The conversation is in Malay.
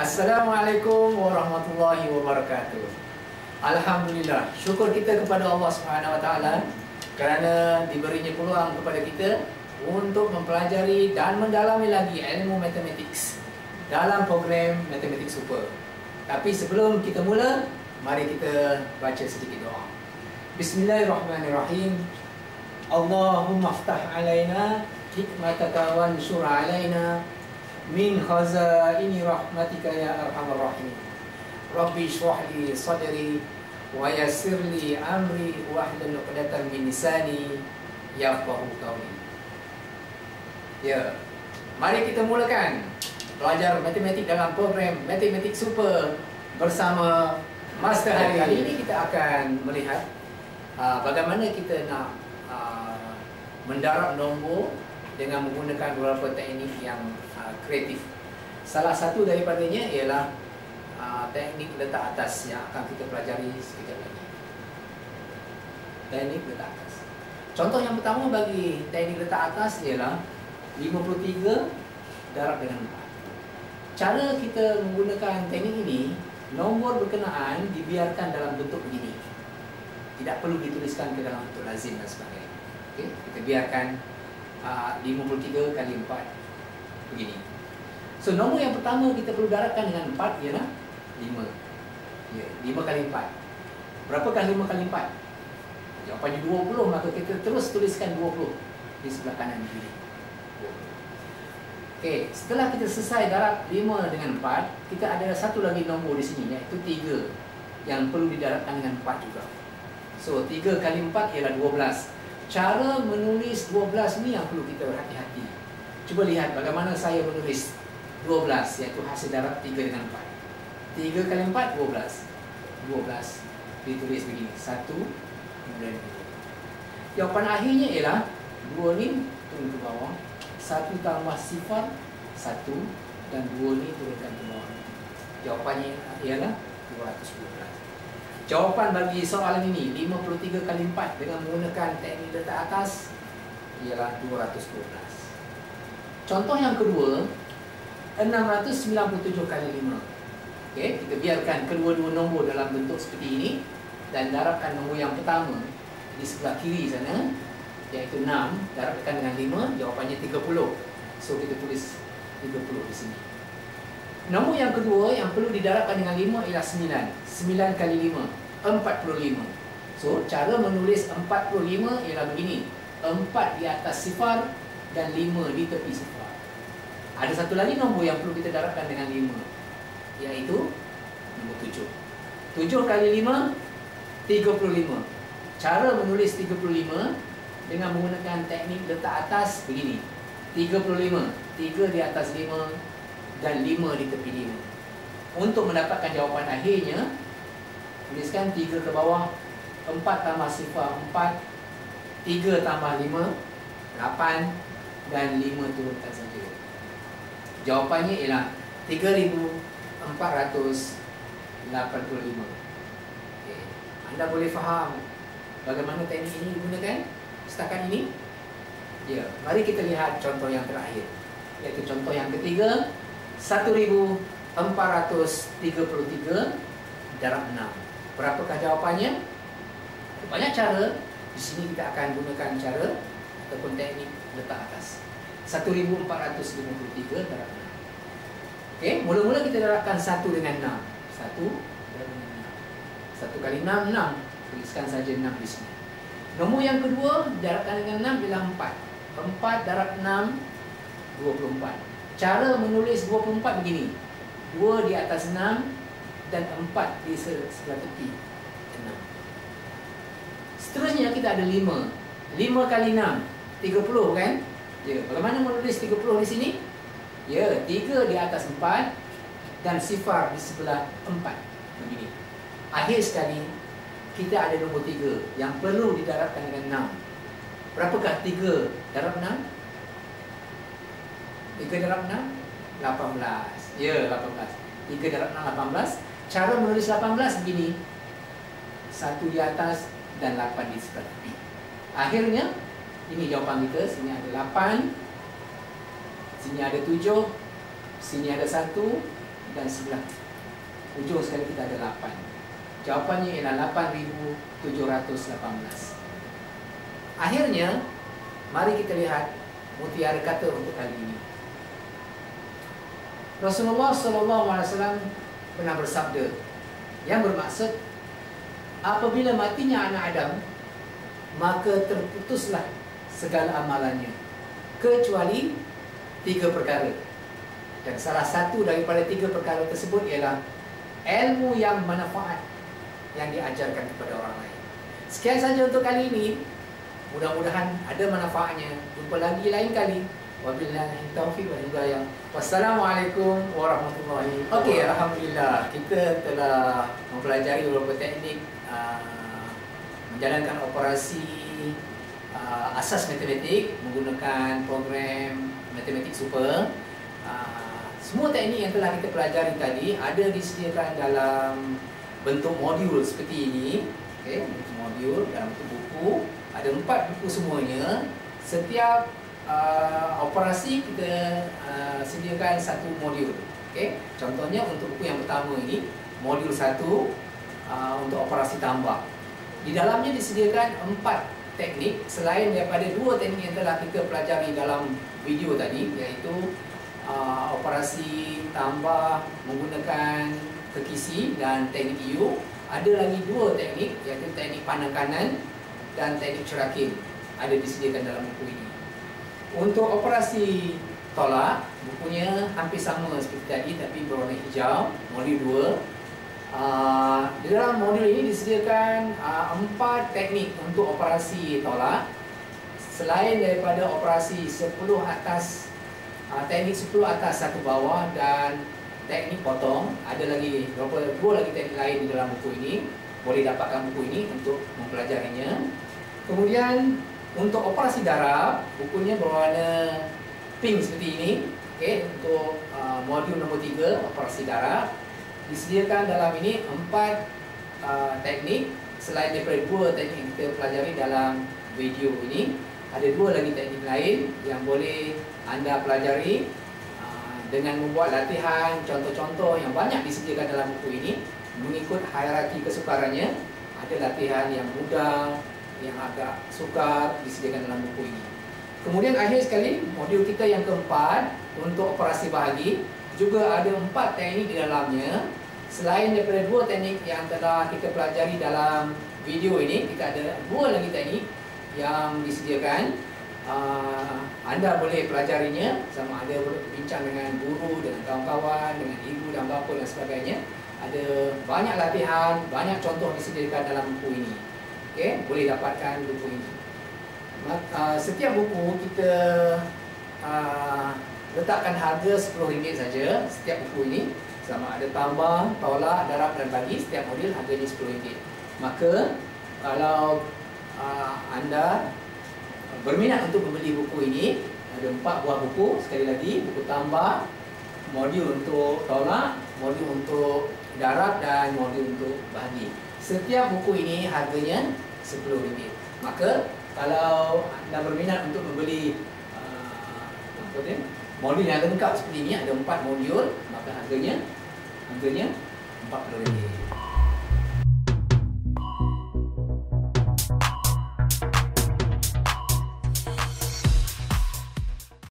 Assalamualaikum warahmatullahi wabarakatuh. Alhamdulillah, syukur kita kepada Allah Subhanahu Wa Taala kerana diberinya peluang kepada kita untuk mempelajari dan mendalami lagi ilmu matematik dalam program Matematik Super. Tapi sebelum kita mula, mari kita baca sedikit doa. Bismillahirrahmanirrahim. Allahumma aftah alaina hikmataka wansur alaina min khazaini rahmatika ya arhamar rahimin. Rabbi shrah li sadri wa yassir li amri wahlul 'uqdatam min lisani yafqahu qawli. Ya, mari kita mulakan belajar matematik dalam program Matematik Super bersama Master Hari. Kali ini kita akan melihat bagaimana kita nak mendarab nombor dengan menggunakan beberapa teknik yang kreatif. Salah satu daripadanya ialah teknik letak atas yang akan kita pelajari sekejap lagi. Teknik letak atas. Contoh yang pertama bagi teknik letak atas ialah 53 darab dengan 4. Cara kita menggunakan teknik ini, nombor berkenaan dibiarkan dalam bentuk begini. Tidak perlu dituliskan ke dalam bentuk lazim dan sebagainya. Okay? Kita biarkan 53 kali 4 begini. So nombor yang pertama kita perlu darabkan dengan 4 ialah 5. Ya, 5 kali 4. Berapakah 5 kali 4? Jawapannya 20, maka kita terus tuliskan 20 di sebelah kanan kiri. Okey, setelah kita selesai darab 5 dengan 4, kita ada satu lagi nombor di sini iaitu 3 yang perlu didarabkan dengan 4 juga. So 3 kali 4 ialah 12. Cara menulis 12 ni yang perlu kita berhati-hati. Cuba lihat bagaimana saya menulis 12, iaitu hasil darab 3 dengan 4. 3 kali 4, 12. 12 ditulis begini, 1 kemudian 2. Jawapan akhirnya ialah 2 ni turun ke bawah, 1 tambah sifar 1 dan 2 ni turunkan ke bawah. Jawapannya ialah 212. Jawapan bagi soalan ini 53 kali 4 dengan menggunakan teknik letak atas ialah 212. Contoh yang kedua, 697 kali 5. Okey, kita biarkan kedua-dua nombor dalam bentuk seperti ini dan darabkan nombor yang pertama di sebelah kiri sana iaitu 6 darabkan dengan 5, jawapannya 30. So kita tulis 30 di sini. Nombor yang kedua yang perlu didarabkan dengan 5 ialah 9. 9 kali 5, 45. So, cara menulis 45 ialah begini. 4 di atas sifar dan 5 di tepi sifar. Ada satu lagi nombor yang perlu kita darabkan dengan 5, iaitu nombor 7. 7 kali 5, 35. Cara menulis 35 dengan menggunakan teknik letak atas begini. 35, 3 di atas 5 dan 5 di tepi 5. Untuk mendapatkan jawapan akhirnya, tuliskan 3 ke bawah, 4 tambah sifar 4, 3 tambah 5, 8 dan 5 turunkan saja. Jawapannya ialah 3485. Okay. Anda boleh faham bagaimana teknik ini digunakan setakat ini? Ya, mari kita lihat contoh yang terakhir, iaitu contoh yang ketiga, 1433 darab 6. Berapakah jawapannya? Banyak cara. Di sini kita akan gunakan cara ataupun teknik letak atas. 1453 darab 6. Okey, mula-mula kita darabkan 1 dengan 6. 1 darab 6. 1 kali 6, 6. Tuliskan saja 6 di sini. Nombor yang kedua darabkan dengan 6 ialah 4. 4 darab 6, 24. Cara menulis 24 begini. 2 di atas 6 dan 4 di sebelah tepi 6. Seterusnya kita ada 5. 5 kali 6, 30 kan? Ya, bagaimana menulis 30 di sini? Ya, 3 di atas 4 dan sifar di sebelah 4. Begini. Akhir sekali, kita ada nombor 3 yang perlu didarabkan dengan 6. Berapakah 3 darab 6? 3 darab 6? 18. Ya, 18. 3 darab 6, 18. Cara menulis 18 begini. 1 di atas dan 8 di sebelah tepi. Akhirnya, ini jawapan kita. Sini ada 8. Sini ada 7. Sini ada 1. dan sebelah ujung sekali kita ada 8. Jawapannya ialah 8,718. Akhirnya, mari kita lihat mutiara kata untuk kali ini. Rasulullah SAW pernah bersabda yang bermaksud, apabila matinya anak Adam, maka terputuslah segala amalannya kecuali 3 perkara. Dan salah satu daripada 3 perkara tersebut ialah ilmu yang manfaat yang diajarkan kepada orang lain. Sekian saja untuk kali ini. Mudah-mudahan ada manfaatnya. Jumpa lagi lain kali. Wabillahi taufiq wal hidayah. Wassalamualaikum warahmatullahi wabarakatuh. Okey, alhamdulillah kita telah mempelajari beberapa teknik menjalankan operasi asas matematik menggunakan program matematik super. Semua teknik yang telah kita pelajari tadi ada disediakan dalam bentuk modul seperti ini. Okey, bentuk modul dalam bentuk buku. Ada 4 buku semuanya. Setiap operasi kita sediakan satu modul. Okey, contohnya untuk buku yang pertama ini, modul 1 untuk operasi tambah. Di dalamnya disediakan 4 teknik selain daripada 2 teknik yang telah kita pelajari dalam video tadi, iaitu operasi tambah menggunakan kekisi dan teknik EU. Ada lagi 2 teknik, iaitu teknik pandang kanan dan teknik cerakin, ada disediakan dalam buku ini. Untuk operasi tolak, bukunya hampir sama seperti tadi tapi berwarna hijau, modul 2. Di dalam modul ini disediakan 4 teknik untuk operasi tolak. Selain daripada operasi 10 atas, teknik 10 atas 1 bawah dan teknik potong, ada lagi 2 lagi teknik lain di dalam buku ini. Boleh dapatkan buku ini untuk mempelajarinya. Kemudian untuk operasi darab, bukunya berwarna pink seperti ini. Okey, untuk modul nombor 3 operasi darab disediakan dalam ini 4 teknik. Selain daripada 2 teknik yang kita pelajari dalam video ini, ada 2 lagi teknik lain yang boleh anda pelajari dengan membuat latihan contoh-contoh yang banyak disediakan dalam buku ini mengikut hierarki kesukarannya. Ada latihan yang mudah, yang agak sukar disediakan dalam buku ini. Kemudian akhir sekali, modul kita yang keempat untuk operasi bahagi juga ada 4 teknik di dalamnya. Selain daripada 2 teknik yang telah kita pelajari dalam video ini, kita ada 2 lagi teknik yang disediakan. Anda boleh pelajarinya, sama ada boleh berbincang dengan guru, dengan kawan-kawan, dengan ibu dan bapa dan sebagainya. Ada banyak latihan, banyak contoh disediakan dalam buku ini. Okey, boleh dapatkan buku ini. Setiap buku kita letakkan harga RM10 saja setiap buku ini. Sama ada tambah, tolak, darab dan bagi, setiap modul harganya RM10. Maka kalau anda berminat untuk membeli buku ini, ada 4 buah buku. Sekali lagi, buku tambah, modul untuk tolak, modul untuk darab dan modul untuk bahagi. Setiap buku ini harganya RM10. Maka kalau anda berminat untuk membeli modul yang lengkap seperti ini, ada 4 modul, maka harganya RM40.